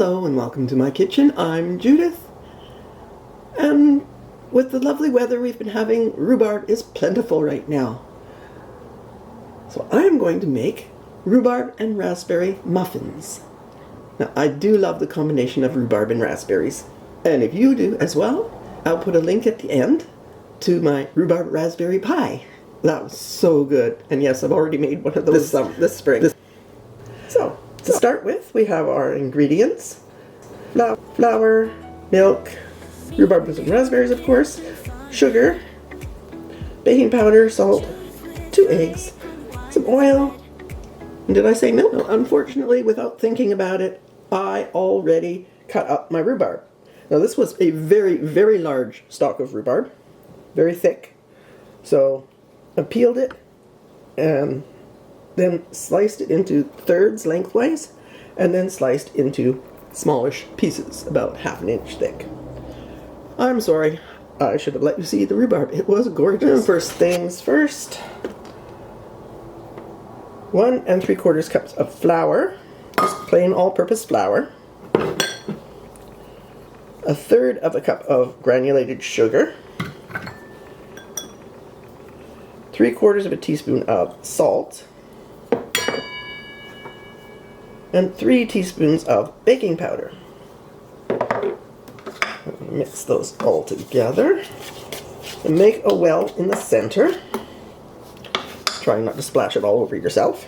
Hello and welcome to my kitchen. I'm Judith, and with the lovely weather we've been having, rhubarb is plentiful right now. So I'm going to make rhubarb and raspberry muffins. Now I do love the combination of rhubarb and raspberries, and if you do as well, I'll put a link at the end to my rhubarb raspberry pie. That was so good, and yes, I've already made one of those this spring. So to start with, we have our ingredients: flour, milk, rhubarb and raspberries, of course, sugar, baking powder, salt, 2 eggs, some oil, and did I say milk? No, unfortunately, without thinking about it, I already cut up my rhubarb. Now this was a very, very large stalk of rhubarb, very thick, so I peeled it and then sliced it into thirds lengthwise, and then sliced into smallish pieces, about ½ an inch thick. I'm sorry, I should have let you see the rhubarb. It was gorgeous. And first things first, 1 3/4 cups of flour, just plain all-purpose flour, 1/3 cup of granulated sugar, 3/4 teaspoon of salt, and 3 teaspoons of baking powder. Mix those all together and make a well in the center, trying not to splash it all over yourself.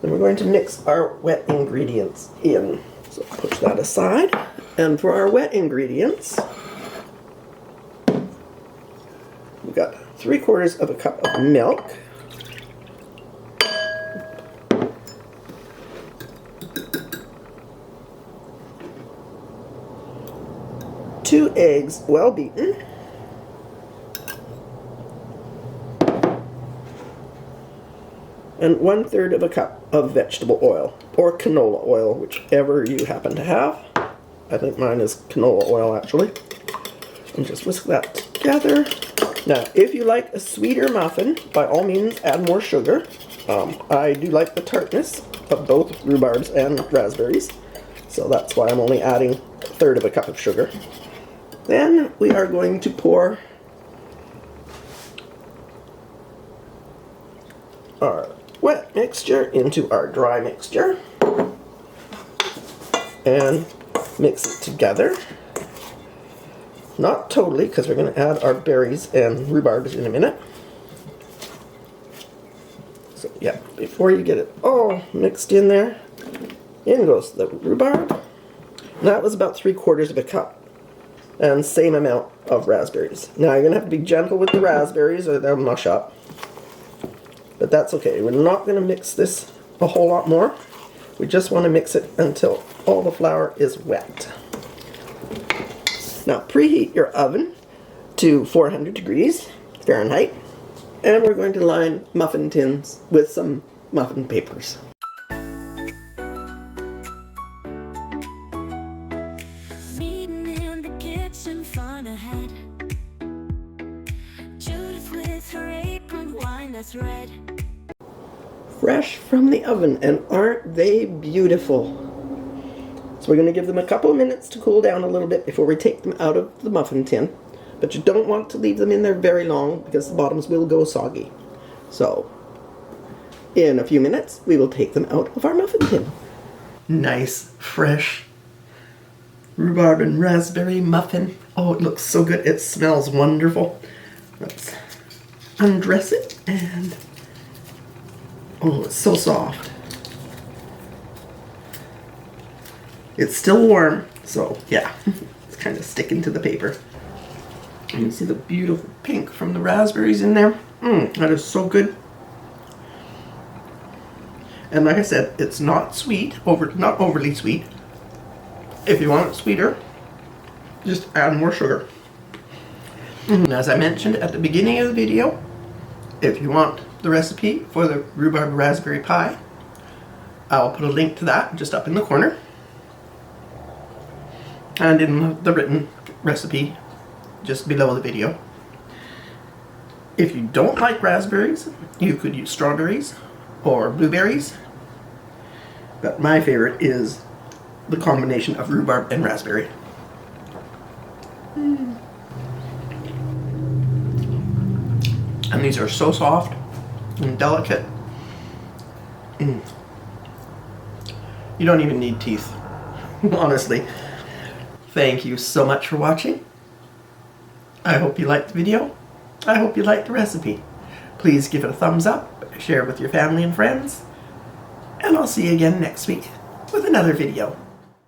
Then we're going to mix our wet ingredients in. So push that aside. And for our wet ingredients, we've got 3/4 cup of milk, 2 eggs well beaten, and 1/3 cup of vegetable oil, or canola oil, whichever you happen to have. I think mine is canola oil actually. And just whisk that together. Now, if you like a sweeter muffin, by all means add more sugar. I do like the tartness of both rhubarbs and raspberries, so that's why I'm only adding 1/3 cup of sugar. Then we are going to pour our wet mixture into our dry mixture and mix it together. Not totally, because we're going to add our berries and rhubarbs in a minute. So yeah, before you get it all mixed in there, in goes the rhubarb. And that was about 3/4 cup. And same amount of raspberries. Now you're going to have to be gentle with the raspberries or they'll mush up. But that's okay. We're not going to mix this a whole lot more. We just want to mix it until all the flour is wet. Now preheat your oven to 400 degrees Fahrenheit. And we're going to line muffin tins with some muffin papers. Fresh from the oven, and aren't they beautiful? So we're going to give them a couple of minutes to cool down a little bit before we take them out of the muffin tin. But you don't want to leave them in there very long because the bottoms will go soggy. So in a few minutes we will take them out of our muffin tin. Nice, fresh rhubarb and raspberry muffin. Oh, it looks so good. It smells wonderful. Let's undress it, and oh, it's so soft. It's still warm, so yeah, it's kind of sticking to the paper. And you see the beautiful pink from the raspberries in there. That is so good. And like I said, it's not sweet, not overly sweet. If you want it sweeter, just add more sugar. And as I mentioned at the beginning of the video, if you want the recipe for the rhubarb raspberry pie, I'll put a link to that just up in the corner, and in the written recipe just below the video. If you don't like raspberries, you could use strawberries or blueberries, but my favorite is the combination of rhubarb and raspberry. And these are so soft and delicate. You don't even need teeth, honestly. Thank you so much for watching. I hope you liked the video. I hope you liked the recipe. Please give it a thumbs up, share it with your family and friends, and I'll see you again next week with another video.